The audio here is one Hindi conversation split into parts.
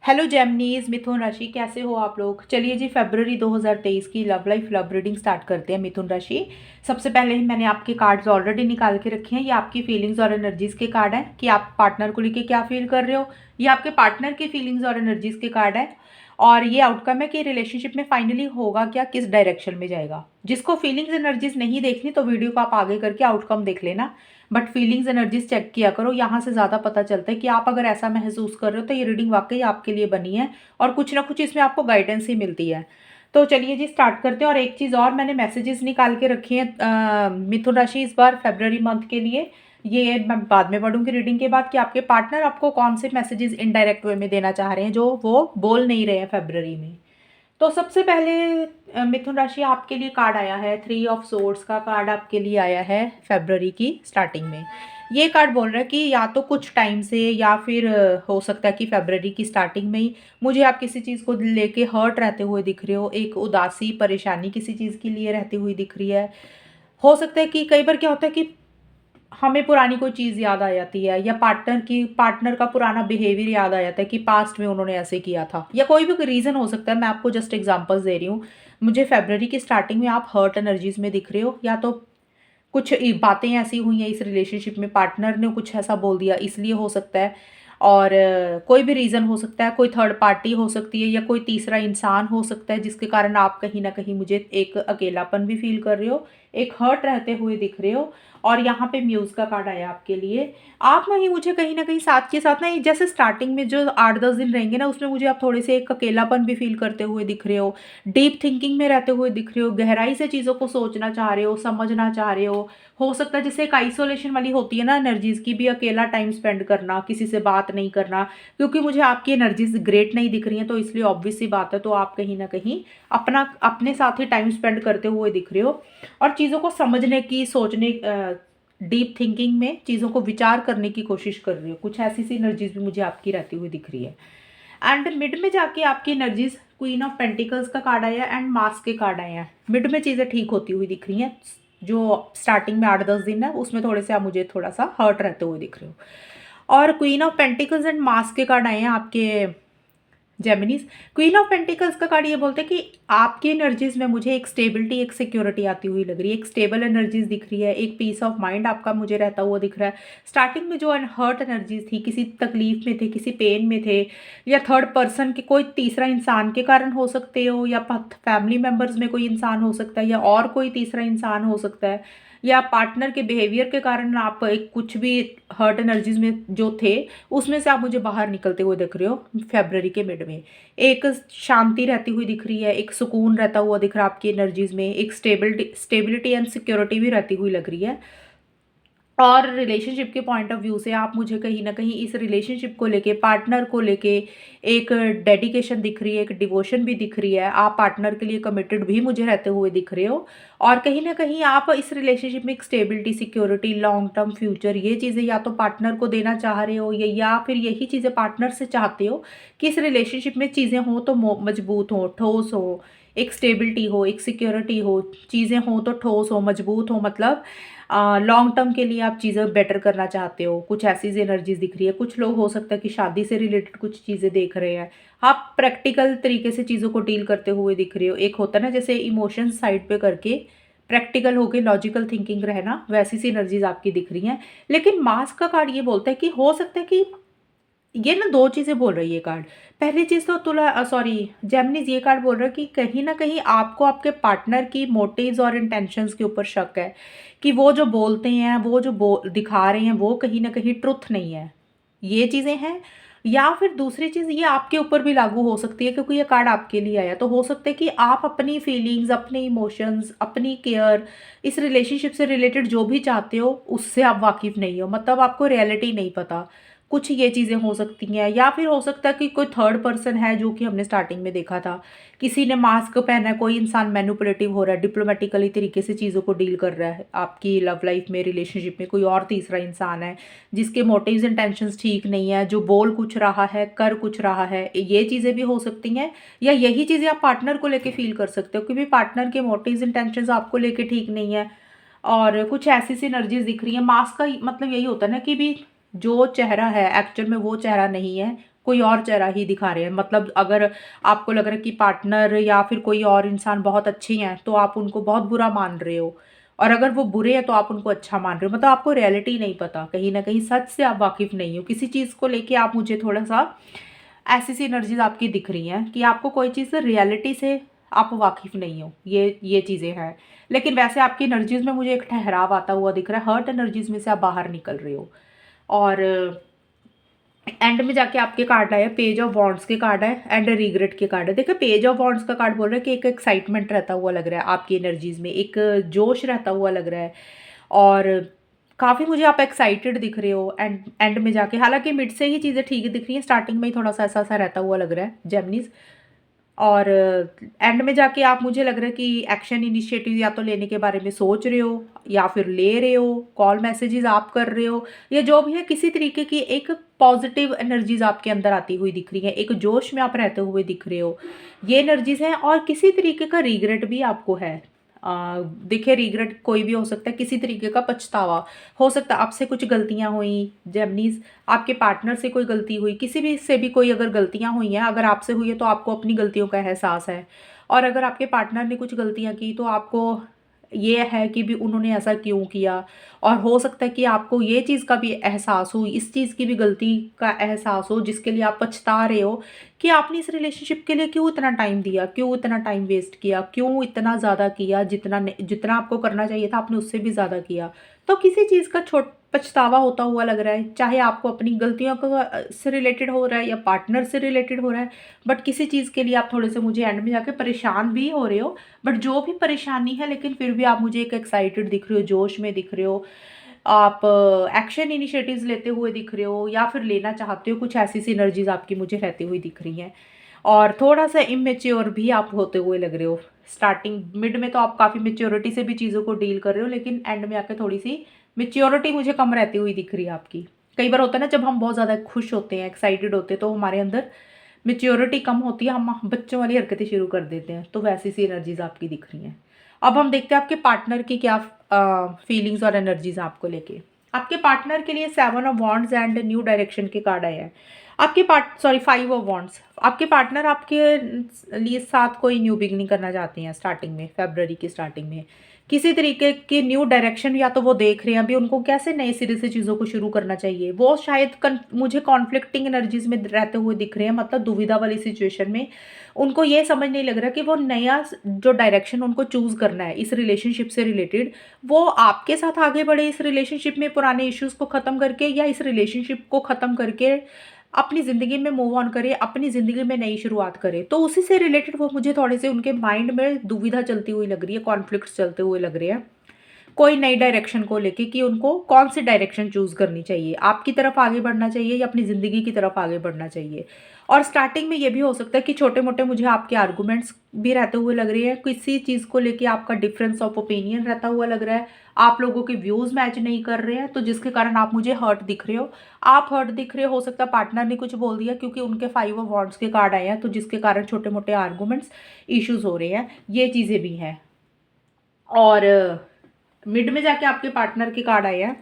हेलो जेमिनीज, मिथुन राशि, कैसे हो आप लोग। चलिए जी, फरवरी 2023 की love life love reading start करते हैं। मिथुन राशि, सबसे पहले ही मैंने आपके कार्ड्स ऑलरेडी निकाल के रखे हैं। ये आपकी फीलिंग्स और एनर्जीज के कार्ड हैं कि आप पार्टनर को लेके क्या फील कर रहे हो। ये आपके पार्टनर की फीलिंग्स और एनर्जीज के कार्ड हैं और ये आउटकम है कि रिलेशनशिप में फाइनली होगा क्या, किस डायरेक्शन में जाएगा। जिसको फीलिंग्स एनर्जीज नहीं देखनी तो वीडियो को आप आगे करके आउटकम देख लेना, बट फीलिंग्स एनर्जीज चेक किया करो। यहाँ से ज़्यादा पता चलता है कि आप अगर ऐसा महसूस कर रहे हो तो ये रीडिंग वाकई आपके लिए बनी है और कुछ ना कुछ इसमें आपको गाइडेंस ही मिलती है। तो चलिए जी, स्टार्ट करते हैं। और एक चीज़ और, मैंने मैसेजेस निकाल के रखे हैं मिथुन राशि इस बार फरवरी मंथ के लिए। ये मैं बाद में पढ़ूंगी रीडिंग के बाद कि आपके पार्टनर आपको कौन से मैसेजेस इनडायरेक्ट वे में देना चाह रहे हैं जो वो बोल नहीं रहे हैं फरवरी में। तो सबसे पहले मिथुन राशि, आपके लिए कार्ड आया है 3 ऑफ सोर्ड्स का कार्ड आपके लिए आया है फरवरी की स्टार्टिंग में। ये कार्ड बोल रहा है कि या तो कुछ टाइम से या फिर हो सकता है कि फरवरी की स्टार्टिंग में ही मुझे आप किसी चीज़ को लेके हर्ट रहते हुए दिख रहे हो। एक उदासी परेशानी किसी चीज़ के लिए रहती हुई दिख रही है। हो सकता है कि कई बार क्या होता है कि हमें पुरानी कोई चीज़ याद आ जाती है या पार्टनर का पुराना बिहेवियर याद आ जाता है कि पास्ट में उन्होंने ऐसे किया था, या कोई भी रीज़न हो सकता है। मैं आपको जस्ट एग्जांपल्स दे रही हूँ। मुझे फरवरी की स्टार्टिंग में आप हर्ट एनर्जीज में दिख रहे हो, या तो कुछ बातें ऐसी हुई हैं इस रिलेशनशिप में, पार्टनर ने कुछ ऐसा बोल दिया इसलिए हो सकता है। और कोई भी रीज़न हो सकता है, कोई थर्ड पार्टी हो सकती है या कोई तीसरा इंसान हो सकता है जिसके कारण आप कहीं ना कहीं मुझे एक अकेलापन भी फील कर रहे हो, एक हर्ट रहते हुए दिख रहे हो। और यहाँ पे म्यूज़ का कार्ड आया आपके लिए। आप वहीं मुझे कहीं ना कहीं साथ के साथ ना, जैसे स्टार्टिंग में जो 8-10 दिन रहेंगे ना, उसमें मुझे आप थोड़े से एक अकेलापन भी फील करते हुए दिख रहे हो। डीप थिंकिंग में रहते हुए दिख रहे हो, गहराई से चीज़ों को सोचना चाह रहे हो, समझना चाह रहे हो सकता है जैसे एक आइसोलेशन वाली होती है ना एनर्जीज की भी, अकेला टाइम स्पेंड करना, किसी से बात नहीं करना। क्योंकि मुझे आपकी एनर्जीज ग्रेट नहीं दिख रही हैं तो इसलिए ऑब्वियस सी बात है, तो आप कहीं ना कहीं अपने साथ ही टाइम स्पेंड करते हुए दिख रहे हो और चीज़ों को समझने की, सोचने, डीप थिंकिंग में चीज़ों को विचार करने की कोशिश कर रही हो। कुछ ऐसी सी एनर्जीज भी मुझे आपकी रहती हुई दिख रही है। एंड मिड में जाके आपकी एनर्जीज क्वीन ऑफ पेंटिकल्स का कार्ड आया एंड मास्क के कार्ड आए हैं। मिड में चीज़ें ठीक होती हुई दिख रही हैं। जो स्टार्टिंग में 8-10 दिन है उसमें थोड़े से आप मुझे थोड़ा सा हर्ट रहते हुए दिख रहे हो। और queen of pentacles and mask के कार्ड आए हैं आपके जेमिनीज। क्वीन ऑफ पेंटिकल्स का कार्ड ये बोलते हैं कि आपकी एनर्जीज में मुझे एक स्टेबिलिटी, एक सिक्योरिटी आती हुई लग रही है। एक स्टेबल एनर्जीज दिख रही है, एक पीस ऑफ माइंड आपका मुझे रहता हुआ दिख रहा है। स्टार्टिंग में जो हर्ट एनर्जीज थी, किसी तकलीफ में थे, किसी पेन में थे, या थर्ड पर्सन के कोई तीसरा इंसान के कारण हो सकते हो, या फैमिली मेम्बर्स में कोई इंसान हो सकता है, या और कोई तीसरा इंसान हो सकता है, या पार्टनर के बिहेवियर के कारण आप एक कुछ भी हर्ट एनर्जीज में जो थे उसमें से आप मुझे बाहर निकलते हुए दिख रहे हो। फरवरी के मिड में एक शांति रहती हुई दिख रही है, एक सुकून रहता हुआ दिख रहा है आपकी एनर्जीज में, एक स्टेबिलिटी एंड सिक्योरिटी भी रहती हुई लग रही है। और रिलेशनशिप के पॉइंट ऑफ व्यू से आप मुझे कहीं ना कहीं इस रिलेशनशिप को लेके, पार्टनर को लेके एक डेडिकेशन दिख रही है, एक डिवोशन भी दिख रही है। आप पार्टनर के लिए कमिटेड भी मुझे रहते हुए दिख रहे हो और कहीं ना कहीं आप इस रिलेशनशिप में एक stability, security, long term future, ये चीज़ें या तो पार्टनर को देना चाह रहे हो या फिर यही चीज़ें पार्टनर से चाहते हो कि इस रिलेशनशिप में चीज़ें हों तो मजबूत हो, ठोस हो, एक स्टेबिलिटी हो, एक सिक्योरिटी हो, चीज़ें हों तो ठोस हो, मजबूत हो। मतलब लॉन्ग टर्म के लिए आप चीज़ें बेटर करना चाहते हो। कुछ ऐसी एनर्जीज दिख रही है। कुछ लोग हो सकता है कि शादी से रिलेटेड कुछ चीज़ें देख रहे हैं। आप प्रैक्टिकल तरीके से चीज़ों को डील करते हुए दिख रहे हो। एक होता है ना जैसे इमोशंस साइड पे करके प्रैक्टिकल होके लॉजिकल थिंकिंग रहना, वैसी सी एनर्जीज आपकी दिख रही हैं। लेकिन मास्क का कार्ड ये बोलता है कि हो सकता है कि ये ना दो चीज़ें बोल रही है कार्ड। पहली चीज़ तो जेमिनीज, ये कार्ड बोल रहा है कि कहीं ना कहीं आपको आपके पार्टनर की मोटिव्स और इंटेंशंस के ऊपर शक है कि वो जो बोलते हैं, वो जो दिखा रहे हैं, वो कहीं ना कहीं ट्रुथ नहीं है। ये चीज़ें हैं। या फिर दूसरी चीज़ ये आपके ऊपर भी लागू हो सकती है क्योंकि ये कार्ड आपके लिए आया। तो हो सकता है कि आप अपनी फीलिंग्स, अपने इमोशंस, अपनी केयर, इस रिलेशनशिप से रिलेटेड जो भी चाहते हो उससे आप वाकिफ़ नहीं हो। मतलब आपको रियलिटी नहीं पता। कुछ ये चीज़ें हो सकती हैं। या फिर हो सकता है कि कोई थर्ड पर्सन है, जो कि हमने स्टार्टिंग में देखा था, किसी ने मास्क पहना है, कोई इंसान मैनिपुलेटिव हो रहा है, डिप्लोमेटिकली तरीके से चीज़ों को डील कर रहा है। आपकी लव लाइफ में, रिलेशनशिप में कोई और तीसरा इंसान है जिसके मोटिव्स इंटेंशंस ठीक नहीं है, जो बोल कुछ रहा है, कर कुछ रहा है। ये चीज़ें भी हो सकती हैं। या यही चीज़ें आप पार्टनर को लेके फील कर सकते हो क्योंकि पार्टनर के मोटिव्स इंटेंशंस आपको लेके ठीक नहीं है। और कुछ ऐसी सी एनर्जीज दिख रही है। मास्क का मतलब यही होता है ना कि भी जो चेहरा है एक्चुअल में वो चेहरा नहीं है, कोई और चेहरा ही दिखा रहे हैं। मतलब अगर आपको लग रहा है कि पार्टनर या फिर कोई और इंसान बहुत अच्छे हैं तो आप उनको बहुत बुरा मान रहे हो, और अगर वो बुरे हैं तो आप उनको अच्छा मान रहे हो। मतलब आपको रियलिटी नहीं पता, कहीं ना कहीं सच से आप वाकिफ नहीं हो किसी चीज़ को लेके। आप मुझे थोड़ा सा ऐसी सी एनर्जीज आपकी दिख रही हैं कि आपको कोई चीज़ रियलिटी से आप वाकिफ नहीं हो, ये चीज़ें हैं। लेकिन वैसे आपकी एनर्जीज में मुझे एक ठहराव आता हुआ दिख रहा है, हर्ट एनर्जीज में से आप बाहर निकल रहे हो। और एंड में जाके आपके कार्ड आया, पेज ऑफ वॉन्ड्स के कार्ड है एंड रिग्रेट के कार्ड है। देखिए पेज ऑफ वॉन्ड्स का कार्ड बोल रहा है कि एक एक्साइटमेंट रहता हुआ लग रहा है आपकी एनर्जीज में, एक जोश रहता हुआ लग रहा है, और काफ़ी मुझे आप एक्साइटेड दिख रहे हो एंड में जाके। हालांकि मिड से ही चीज़ें ठीक दिख रही हैं, स्टार्टिंग में ही थोड़ा सा ऐसा सा रहता हुआ लग रहा है जेमिनीज। और एंड में जाके आप, मुझे लग रहा है कि एक्शन इनिशिएटिव या तो लेने के बारे में सोच रहे हो या फिर ले रहे हो, कॉल मैसेजेस आप कर रहे हो, या जो भी है किसी तरीके की एक पॉजिटिव एनर्जीज आपके अंदर आती हुई दिख रही है, एक जोश में आप रहते हुए दिख रहे हो, ये एनर्जीज हैं। और किसी तरीके का रिग्रेट भी आपको है। देखिए रिग्रेट कोई भी हो सकता है, किसी तरीके का पछतावा हो सकता है। आपसे कुछ गलतियां हुई जेमनीज, आपके पार्टनर से कोई गलती हुई, किसी भी से भी कोई अगर गलतियां हुई हैं, अगर आपसे हुई है तो आपको अपनी गलतियों का एहसास है, और अगर आपके पार्टनर ने कुछ गलतियां की तो आपको ये है कि भी उन्होंने ऐसा क्यों किया। और हो सकता है कि आपको ये चीज़ का भी एहसास हो, इस चीज़ की भी गलती का एहसास हो जिसके लिए आप पछता रहे हो कि आपने इस रिलेशनशिप के लिए क्यों इतना टाइम दिया, क्यों इतना टाइम वेस्ट किया, क्यों इतना ज़्यादा किया, जितना आपको करना चाहिए था आपने उससे भी ज़्यादा किया। तो किसी चीज़ का पछतावा होता हुआ लग रहा है, चाहे आपको अपनी गलतियों से रिलेटेड हो रहा है या पार्टनर से रिलेटेड हो रहा है। बट किसी चीज़ के लिए आप थोड़े से मुझे एंड में जाके परेशान भी हो रहे हो। बट जो भी परेशानी है, लेकिन फिर भी आप मुझे एक एक्साइटेड दिख रहे हो, जोश में दिख रहे हो, आप एक्शन इनिशिएटिव्स लेते हुए दिख रहे हो या फिर लेना चाहते हो। कुछ ऐसी सी एनर्जीज आपकी मुझे रहती हुई दिख रही हैं, और थोड़ा सा इमेच्योर भी आप होते हुए लग रहे हो। स्टार्टिंग मिड में तो आप काफ़ी मेच्योरिटी से भी चीज़ों को डील कर रहे हो, लेकिन एंड में आके थोड़ी सी मेच्योरिटी मुझे कम रहती हुई दिख रही है आपकी। कई बार होता है ना, जब हम बहुत ज़्यादा खुश होते हैं, एक्साइटेड होते हैं, तो हमारे अंदर मेच्योरिटी कम होती है, हम बच्चों वाली हरकतें शुरू कर देते हैं। तो वैसी सी एनर्जीज आपकी दिख रही हैं। अब हम देखते हैं आपके पार्टनर की क्या फीलिंग्स और एनर्जीज आपको लेके। आपके पार्टनर के लिए 7 of wands and new direction के कार्ड आए हैं। आपके 5 ऑफ वॉन्ड्स, आपके पार्टनर आपके लिए साथ कोई न्यू बिगनिंग करना चाहते हैं स्टार्टिंग में, फेब्रवरी की स्टार्टिंग में। किसी तरीके की न्यू डायरेक्शन या तो वो देख रहे हैं अभी उनको कैसे नए सिरे से चीज़ों को शुरू करना चाहिए। वो शायद मुझे कॉन्फ्लिक्टिंग एनर्जीज में रहते हुए दिख रहे हैं, मतलब दुविधा वाली सिचुएशन में। उनको ये समझ नहीं लग रहा कि वो नया जो डायरेक्शन उनको चूज़ करना है इस रिलेशनशिप से रिलेटेड, वो आपके साथ आगे बढ़े इस रिलेशनशिप में पुराने इश्यूज को ख़त्म करके, या इस रिलेशनशिप को ख़त्म करके अपनी ज़िंदगी में मूव ऑन करे, अपनी ज़िंदगी में नई शुरुआत करे। तो उसी से रिलेटेड वो मुझे थोड़े से उनके माइंड में दुविधा चलती हुई लग रही है, कॉन्फ्लिक्ट्स चलते हुए लग रहे हैं कोई नई डायरेक्शन को लेके, कि उनको कौन सी डायरेक्शन चूज़ करनी चाहिए, आपकी तरफ आगे बढ़ना चाहिए या अपनी ज़िंदगी की तरफ आगे बढ़ना चाहिए। और स्टार्टिंग में ये भी हो सकता है कि छोटे मोटे मुझे आपके आर्गूमेंट्स भी रहते हुए लग रहे हैं, किसी चीज़ को लेके आपका डिफरेंस ऑफ ओपिनियन रहता हुआ लग रहा है, आप लोगों के व्यूज़ मैच नहीं कर रहे हैं, तो जिसके कारण आप मुझे हर्ट दिख रहे हो। आप हर्ट दिख रहे हो सकता है पार्टनर ने कुछ बोल दिया, क्योंकि उनके 5 ऑफ वॉन्ड्स के कार्ड आए हैं, तो जिसके कारण छोटे मोटे आर्गूमेंट्स इश्यूज हो रहे हैं, ये चीज़ें भी हैं। और मिड में जाके आपके पार्टनर के कार्ड आए हैं,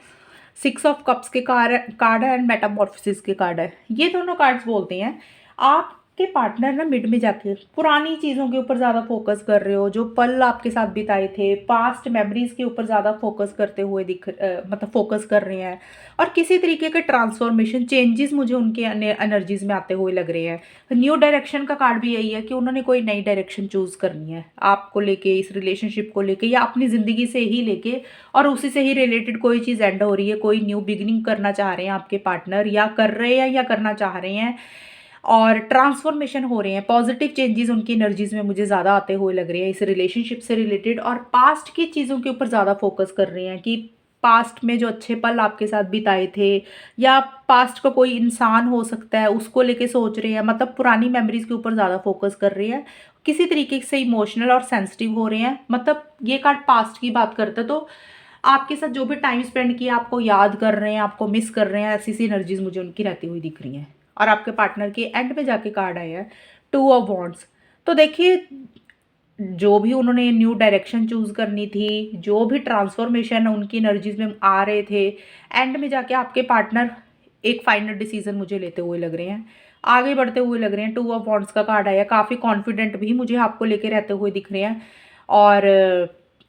6 ऑफ कप्स के कार्ड है एंड मेटामॉर्फोसिस के कार्ड है। ये दोनों कार्ड्स बोलते हैं आपके पार्टनर ना मिड में जाके पुरानी चीज़ों के ऊपर ज़्यादा फोकस कर रहे हो, जो पल आपके साथ बिताए थे, पास्ट मेमोरीज के ऊपर ज़्यादा फोकस करते हुए मतलब फोकस कर रहे हैं। और किसी तरीके के ट्रांसफॉर्मेशन चेंजेस मुझे उनके एनर्जीज में आते हुए लग रहे हैं। न्यू डायरेक्शन का कार्ड भी यही है कि उन्होंने कोई नई डायरेक्शन चूज़ करनी है आपको लेके, इस रिलेशनशिप को लेके या अपनी ज़िंदगी से ही लेके, और उसी से ही रिलेटेड कोई चीज़ एंड हो रही है, कोई न्यू बिगनिंग करना चाह रहे हैं आपके पार्टनर, या कर रहे हैं या करना चाह रहे हैं। और ट्रांसफॉर्मेशन हो रहे हैं, पॉजिटिव चेंजेस उनकी एनर्जीज में मुझे ज़्यादा आते हुए लग रहे हैं इस रिलेशनशिप से रिलेटेड। और पास्ट की चीज़ों के ऊपर ज़्यादा फोकस कर रहे हैं कि पास्ट में जो अच्छे पल आपके साथ बिताए थे, या पास्ट का कोई इंसान हो सकता है उसको लेके सोच रहे हैं, मतलब पुरानी मेमोरीज के ऊपर ज़्यादा फोकस कर रहे हैं, किसी तरीके से इमोशनल और सेंसिटिव हो रहे हैं। मतलब ये कार्ड पास्ट की बात करते हैं, तो आपके साथ जो भी टाइम स्पेंड किया आपको याद कर रहे हैं, आपको मिस कर रहे हैं, ऐसी सी एनर्जीज मुझे उनकी रहती हुई दिख रही हैं। और आपके पार्टनर के एंड में जाके कार्ड आया है 2 ऑफ वॉन्ड्स। तो देखिए जो भी उन्होंने न्यू डायरेक्शन चूज़ करनी थी, जो भी ट्रांसफॉर्मेशन उनकी एनर्जीज में आ रहे थे, एंड में जाके आपके पार्टनर एक फाइनल डिसीजन मुझे लेते हुए लग रहे हैं। आगे बढ़ते हुए लग रहे हैं। 2 ऑफ वॉन्ड्स का कार्ड आया, काफ़ी कॉन्फिडेंट भी मुझे आपको लेके रहते हुए दिख रहे हैं, और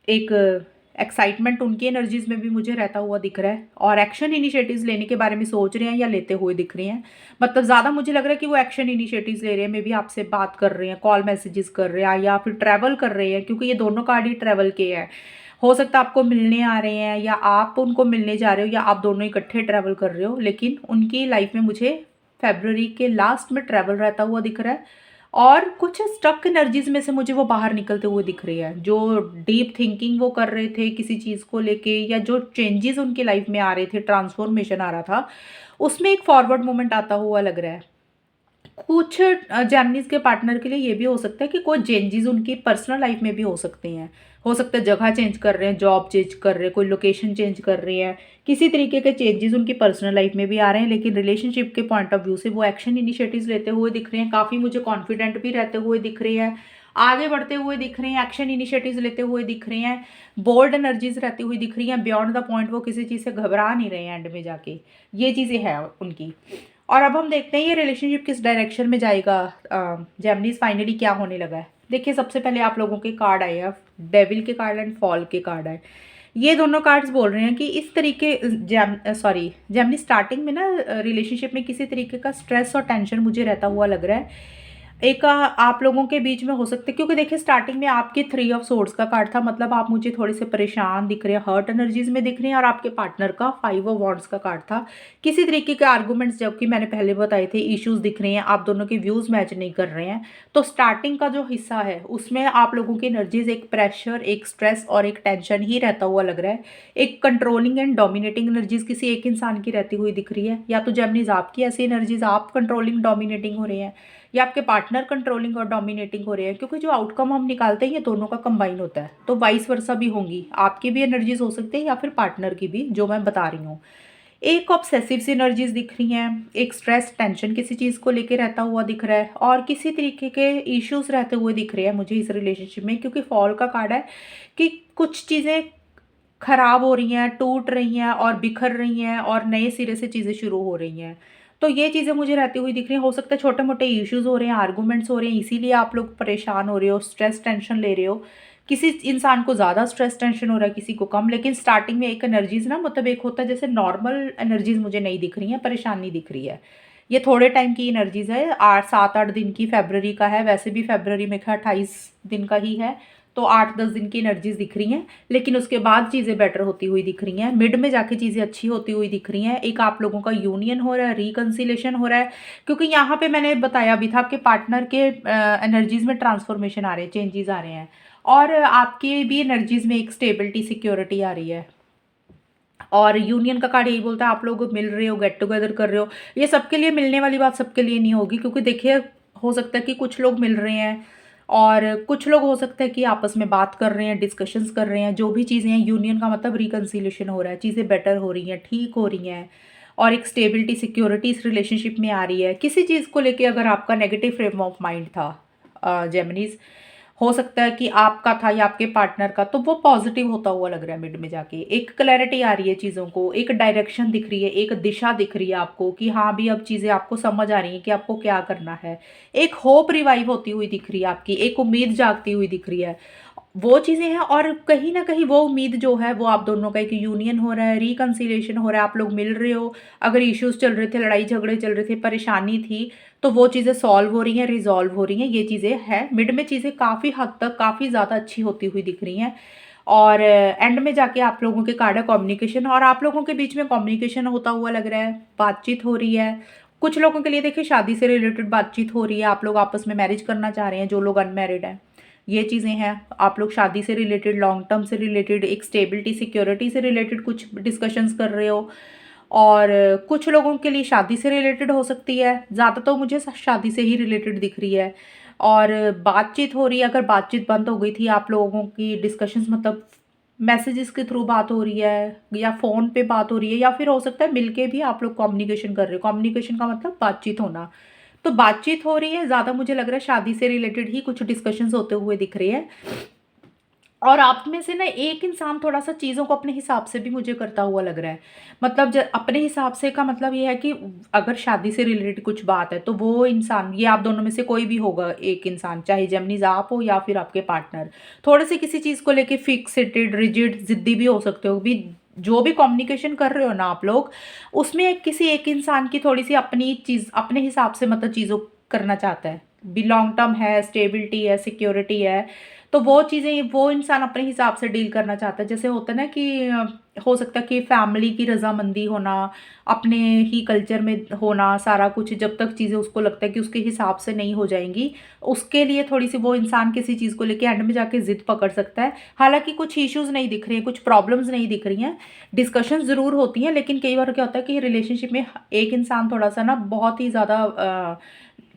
एक एक्साइटमेंट उनकी एनर्जीज में भी मुझे रहता हुआ दिख रहा है, और एक्शन इनिशिएटिव्स लेने के बारे में सोच रहे हैं या लेते हुए दिख रहे हैं। मतलब ज़्यादा मुझे लग रहा है कि वो एक्शन इनिशिएटिव्स ले रहे हैं, मे बी आपसे बात कर रहे हैं, कॉल मैसेजेस कर रहे हैं, या फिर ट्रैवल कर रहे हैं, क्योंकि ये दोनों कार्ड ही ट्रैवल के हैं। हो सकता है आपको मिलने आ रहे हैं, या आप उनको मिलने जा रहे हो, या आप दोनों इकट्ठे ट्रैवल कर रहे हो, लेकिन उनकी लाइफ में मुझे फेब्रुअरी के लास्ट में ट्रैवल रहता हुआ दिख रहा है। और कुछ स्टक एनर्जीज में से मुझे वो बाहर निकलते हुए दिख रही है। जो डीप थिंकिंग वो कर रहे थे किसी चीज़ को लेके, या जो चेंजेस उनकी लाइफ में आ रहे थे, ट्रांसफॉर्मेशन आ रहा था, उसमें एक फॉरवर्ड मोमेंट आता हुआ लग रहा है। कुछ जेमिनीज के पार्टनर के लिए ये भी हो सकता है कि कोई चेंजेस उनकी पर्सनल लाइफ में भी हो सकते हैं। हो सकता है जगह चेंज कर रहे हैं, जॉब चेंज कर रहे हैं, कोई लोकेशन चेंज कर रहे हैं, किसी तरीके के चेंजेस उनकी पर्सनल लाइफ में भी आ रहे हैं, लेकिन रिलेशनशिप के पॉइंट ऑफ व्यू से वो एक्शन इनिशिएटिव्स लेते हुए दिख रहे हैं, काफ़ी मुझे कॉन्फिडेंट भी रहते हुए दिख रहे हैं, आगे बढ़ते हुए दिख रहे हैं, एक्शन इनिशिएटिव्स लेते हुए दिख रहे हैं, बोल्ड एनर्जीज रहती हुई दिख रही हैं, बियॉन्ड द पॉइंट वो किसी चीज़ से घबरा नहीं रहे हैं एंड में जाके। ये चीज़ें हैं उनकी। और अब हम देखते हैं ये रिलेशनशिप किस डायरेक्शन में जाएगा। जेमिनीज फाइनली क्या होने लगा है। देखिए, सबसे पहले आप लोगों के कार्ड आए हैं, डेविल के कार्ड एंड फॉल के कार्ड आए। ये दोनों कार्ड्स बोल रहे हैं कि इस तरीके जेमिनी स्टार्टिंग में ना रिलेशनशिप में किसी तरीके का स्ट्रेस और टेंशन मुझे रहता हुआ लग रहा है। एक आप लोगों के बीच में हो सकते हैं, क्योंकि देखिए स्टार्टिंग में आपके 3 ऑफ सोर्ड्स का कार्ड था, मतलब आप मुझे थोड़े से परेशान दिख रहे हैं, हर्ट एनर्जीज में दिख रहे हैं, और आपके पार्टनर का 5 ऑफ वॉन्ड्स का कार्ड था। किसी तरीके के आर्गूमेंट्स, जबकि मैंने पहले बताए थे, इश्यूज दिख रहे हैं, आप दोनों के व्यूज मैच नहीं कर रहे हैं। तो स्टार्टिंग का जो हिस्सा है उसमें आप लोगों की एनर्जीज एक प्रेशर, एक स्ट्रेस और एक टेंशन ही रहता हुआ लग रहा है। एक कंट्रोलिंग एंड डोमिनेटिंग एनर्जीज किसी एक इंसान की रहती हुई दिख रही है, या तो जेमिनीज आपकी ऐसी एनर्जीज, आप कंट्रोलिंग डोमिनेटिंग हो रहे हैं, या आपके पार्टनर कंट्रोलिंग और डोमिनेटिंग हो रहे हैं, क्योंकि जो आउटकम हम निकालते हैं ये दोनों का कंबाइन होता है। तो वाइस वर्सा भी होंगी, आपकी भी एनर्जीज हो सकती है या फिर पार्टनर की भी, जो मैं बता रही हूँ। एक ऑब्सेसिव सी एनर्जीज दिख रही हैं, एक स्ट्रेस टेंशन किसी चीज़ को लेके रहता हुआ दिख रहा है, और किसी तरीके के इश्यूज रहते हुए दिख रहे हैं मुझे इस रिलेशनशिप में, क्योंकि फॉल का कार्ड है कि कुछ चीज़ें खराब हो रही हैं, टूट रही हैं और बिखर रही हैं, और नए सिरे से चीज़ें शुरू हो रही हैं। तो ये चीज़ें मुझे रहती हुई दिख रही हैं। हो सकता है छोटे-मोटे इश्यूज़ हो रहे हैं, आर्गुमेंट्स हो रहे हैं, इसीलिए आप लोग परेशान हो रहे हो, स्ट्रेस टेंशन ले रहे हो। किसी इंसान को ज़्यादा स्ट्रेस टेंशन हो रहा है, किसी को कम, लेकिन स्टार्टिंग में एक एनर्जीज़ ना, मतलब एक होता है जैसे नॉर्मल एनर्जीज़ मुझे नहीं दिख रही हैं, परेशानी दिख रही है। ये थोड़े टाइम की एनर्जीज़ है, 7-8 दिन की, फ़रवरी का है, वैसे भी फ़रवरी में 28 दिन का ही है, तो 8-10 दिन की एनर्जीज दिख रही हैं, लेकिन उसके बाद चीज़ें बेटर होती हुई दिख रही हैं, मिड में जाके चीज़ें अच्छी होती हुई दिख रही हैं। एक आप लोगों का यूनियन हो रहा है, रिकन्सिलेशन हो रहा है, क्योंकि यहाँ पे मैंने बताया भी था आपके पार्टनर के एनर्जीज में ट्रांसफॉर्मेशन आ रहे हैं, चेंजेस आ रहे हैं, और आपकी भी एनर्जीज में एक स्टेबिलिटी, सिक्योरिटी आ रही है। और यूनियन का कार्ड यही बोलता है आप लोग मिल रहे हो, गेट टुगेदर कर रहे हो। ये सबके लिए मिलने वाली बात सबके लिए नहीं होगी, क्योंकि देखिए हो सकता है कि कुछ लोग मिल रहे हैं, और कुछ लोग हो सकता है कि आपस में बात कर रहे हैं, डिस्कशंस कर रहे हैं, जो भी चीज़ें हैं। यूनियन का मतलब रिकन्सिलेशन हो रहा है, चीज़ें बेटर हो रही हैं, ठीक हो रही हैं, और एक स्टेबिलिटी, सिक्योरिटी इस रिलेशनशिप में आ रही है। किसी चीज़ को लेके अगर आपका नेगेटिव फ्रेम ऑफ माइंड था, जेमिनीज, हो सकता है कि आपका था या आपके पार्टनर का, तो वो पॉजिटिव होता हुआ लग रहा है। मिड में जाके एक क्लैरिटी आ रही है चीज़ों को, एक डायरेक्शन दिख रही है, एक दिशा दिख रही है आपको कि हाँ भी अब चीज़ें आपको समझ आ रही हैं कि आपको क्या करना है। एक होप रिवाइव होती हुई दिख रही है आपकी, एक उम्मीद जागती हुई दिख रही है, वो चीज़ें हैं। और कहीं ना कहीं वो उम्मीद जो है, वो आप दोनों का एक यूनियन हो रहा है, रिकन्सिलेशन हो रहा है, आप लोग मिल रहे हो। अगर इश्यूज चल रहे थे, लड़ाई झगड़े चल रहे थे, परेशानी थी, तो वो चीज़ें सॉल्व हो रही हैं, रिजॉल्व हो रही हैं। ये चीज़ें हैं, मिड में चीज़ें काफ़ी हद तक काफ़ी ज़्यादा अच्छी होती हुई दिख रही हैं। और एंड में जाके आप लोगों के कार्ड है कम्युनिकेशन, और आप लोगों के बीच में कम्युनिकेशन होता हुआ लग रहा है, बातचीत हो रही है। कुछ लोगों के लिए देखिए शादी से रिलेटेड बातचीत हो रही है, आप लोग आपस में मैरिज करना चाह रहे हैं, जो लोग अनमैरिड हैं। ये चीज़ें हैं, आप लोग शादी से रिलेटेड, लॉन्ग टर्म से रिलेटेड, एक स्टेबिलिटी, सिक्योरिटी से रिलेटेड कुछ डिस्कशंस कर रहे हो। और कुछ लोगों के लिए शादी से रिलेटेड हो सकती है, ज़्यादा तो मुझे शादी से ही रिलेटेड दिख रही है। और बातचीत हो रही है, अगर बातचीत बंद हो गई थी आप लोगों की, डिस्कशंस मतलब मैसेजेस के थ्रू बात हो रही है, या फ़ोन पे बात हो रही है, या फिर हो सकता है मिलके भी आप लोग कम्युनिकेशन कर रहे हो। कम्युनिकेशन का मतलब बातचीत होना, तो बातचीत हो रही है। ज़्यादा मुझे लग रहा है शादी से रिलेटेड ही कुछ डिस्कशंस होते हुए दिख रहे हैं। और आप में से ना एक इंसान थोड़ा-सा चीज़ों को अपने हिसाब से भी मुझे करता हुआ लग रहा है। मतलब ज अपने हिसाब से का मतलब ये है कि अगर शादी से रिलेटेड कुछ बात है, तो वो इंसान ये आप दोनों में से कोई भी होगा एक इंसान, चाहे जेमिनीज़ आप हो या फिर आपके पार्टनर। थोड़े-से किसी चीज़ को लेके फिक्सेटेड, रिजिड, ज़िद्दी भी हो सकते हो। भी जो भी कम्युनिकेशन कर रहे हो ना आप लोग, उसमें किसी एक इंसान की थोड़ी-सी अपनी चीज़ अपने हिसाब से मतलब चीज़ों करना चाहता है। भी लॉन्ग टर्म है, स्टेबिलिटी है, सिक्योरिटी है, तो वो चीज़ें वो इंसान अपने हिसाब से डील करना चाहता है। जैसे होता है ना कि हो सकता है कि फैमिली की रज़ामंदी होना, अपने ही कल्चर में होना सारा कुछ, जब तक चीज़ें उसको लगता है कि उसके हिसाब से नहीं हो जाएँगी, उसके लिए थोड़ी-सी वो इंसान किसी चीज़ को लेके एंड में जाके ज़िद पकड़ सकता है। हालाँकि कुछ इश्यूज़ नहीं दिख रहे हैं, कुछ प्रॉब्लम्स नहीं दिख रही हैं, डिस्कशंस ज़रूर होती हैं, लेकिन कई बार क्या होता है कि रिलेशनशिप में एक इंसान थोड़ा-सा ना बहुत ही ज़्यादा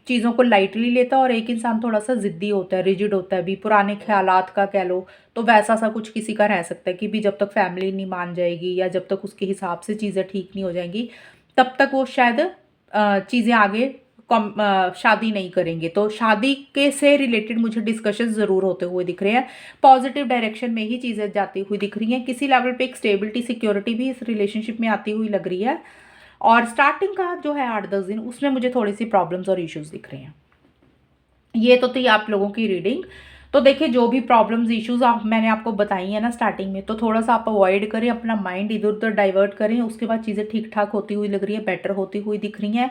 चीज़ों को लाइटली लेता है और एक इंसान थोड़ा-सा ज़िद्दी होता है, रिजिड होता है, भी पुराने ख़्यालात का कह लो, तो वैसा-सा कुछ किसी का रह सकता है कि भी जब तक फैमिली नहीं मान जाएगी या जब तक उसके हिसाब से चीज़ें ठीक नहीं हो जाएँगी, तब तक वो शायद चीज़ें आगे शादी नहीं करेंगे। तो शादी के से रिलेटेड मुझे डिस्कशंस ज़रूर होते हुए दिख रहे हैं। पॉज़िटिव डायरेक्शन में ही चीज़ें जाती हुई दिख रही हैं। किसी लेवल पे एक स्टेबिलिटी, सिक्योरिटी भी इस रिलेशनशिप में आती हुई लग रही है। और स्टार्टिंग का जो है 8-10 दिन, उसमें मुझे थोड़ी-सी प्रॉब्लम्स और इश्यूज़ दिख रहे हैं। ये तो थी आप लोगों की रीडिंग। तो देखिए, जो भी प्रॉब्लम्स, इश्यूज़ आप मैंने आपको बताई हैं ना स्टार्टिंग में, तो थोड़ा-सा आप अवॉइड करें, अपना माइंड इधर-उधर डाइवर्ट करें, उसके बाद चीज़ें ठीक-ठाक होती हुई लग रही है, बेटर होती हुई दिख रही हैं।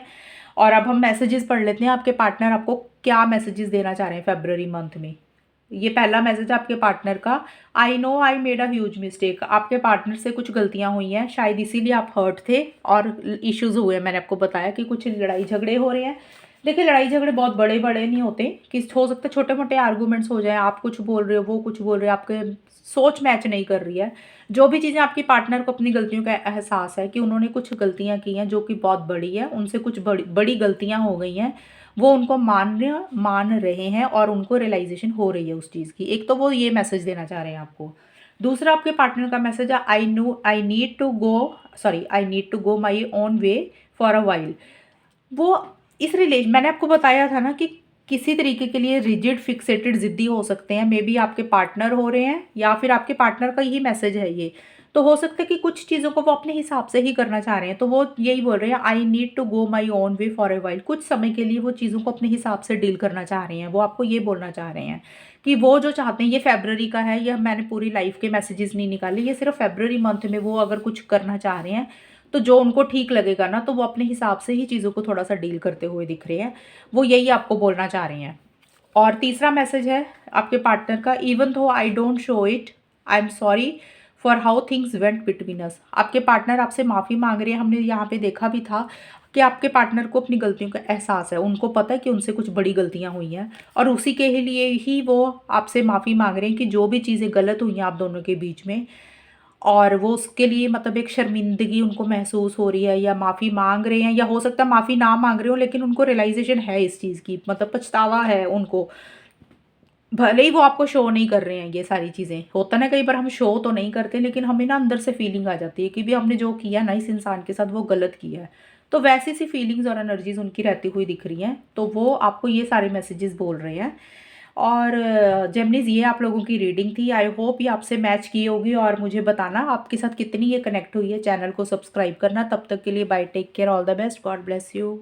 और अब हम मैसेजेस पढ़ लेते हैं, आपके पार्टनर आपको क्या मैसेजेस देना चाह रहे हैं फ़रवरी मंथ में। ये पहला मैसेज है आपके पार्टनर का। I know I made a huge mistake. आपके पार्टनर से कुछ गलतियाँ हुई हैं, शायद इसीलिए आप हर्ट थे और इश्यूज़ हुए हैं। मैंने आपको बताया कि कुछ लड़ाई झगड़े हो रहे हैं। देखिए, लड़ाई झगड़े बहुत बड़े-बड़े नहीं होते, कि हो सकता है छोटे-मोटे आर्गुमेंट्स हो जाएँ, आप कुछ बोल रहे हो, वो कुछ बोल रहे हो, आपके सोच मैच नहीं कर रही है। जो भी चीज़ें आपकी पार्टनर को अपनी गलतियों का एहसास है कि उन्होंने कुछ गलतियाँ की हैं जो कि बहुत बड़ी है, उनसे कुछ बड़ी बड़ी गलतियाँ हो गई हैं, वो उनको मान रहे हैं और उनको रियलाइज़ेशन हो रही है उस चीज़ की। एक तो वो ये मैसेज देना चाह रहे हैं आपको। दूसरा आपके पार्टनर का मैसेज है, I need to go my own way for a while. वो इस रिलेश मैंने आपको बताया था ना कि किसी तरीके के लिए रिजिड, फिक्सेटेड, ज़िद्दी हो सकते हैं। मेबी आपके पार्टनर हो रहे हैं या फिर आपके पार्टनर का ही मैसेज है ये। तो हो सकता है कि कुछ चीज़ों को वो अपने हिसाब से ही करना चाह रहे हैं। तो वो यही बोल रहे हैं, I need to go my own way for a while. कुछ समय के लिए वो चीज़ों को अपने हिसाब से डील करना चाह रहे हैं। वो आपको ये बोलना चाह रहे हैं कि वो जो चाहते हैं ये फ़रवरी का है, ये मैंने पूरी लाइफ़ के मैसेजेस नहीं निकाले। ये सिर्फ़ फ़रवरी मंथ में वो अगर कुछ करना चाह रहे हैं, तो जो उनको ठीक लगेगा ना, तो वो अपने हिसाब से ही चीज़ों को थोड़ा-सा डील करते हुए दिख रहे हैं। वो यही आपको बोलना चाह रहे हैं। और तीसरा मैसेज है आपके पार्टनर का, even though I don't show it, I am sorry for how things went between us. आपके पार्टनर आपसे माफ़ी माँग रहे हैं। हमने यहाँ पे देखा भी था कि आपके पार्टनर को अपनी गलतियों का एहसास है। उनको पता है कि उनसे कुछ बड़ी गलतियाँ हुई हैं और उसी के लिए ही वो आपसे माफ़ी माँग रहे हैं कि जो भी चीज़ें गलत हुई हैं आप दोनों के बीच में, और वो उसके लिए मतलब एक शर्मिंदगी उनको महसूस हो रही है, या माफ़ी माँग रहे हैं, या हो सकता है माफ़ी ना माँग रहे हो लेकिन उनको रियलाइज़ेशन है इस चीज़ की, मतलब पछतावा है उनको। भले ही वो आपको शो नहीं कर रहे हैं ये सारी चीज़ें। होता है ना, कई बार हम शो तो नहीं करते लेकिन हमें ना अंदर से फीलिंग आ जाती है कि भी हमने जो किया ना इस इंसान के साथ वो गलत किया है। तो वैसी सी फीलिंग्स और एनर्जीज़ उनकी रहती हुई दिख रही हैं। तो वो आपको ये सारे मैसेजेस बोल रहे हैं। और जेमिनीज़, ये आप लोगों की रीडिंग थी। आई होप ये आपसे मैच की होगी और मुझे बताना आपके साथ कितनी ये कनेक्ट हुई है। चैनल को सब्सक्राइब करना। तब तक के लिए bye, take care, all the best, God bless you.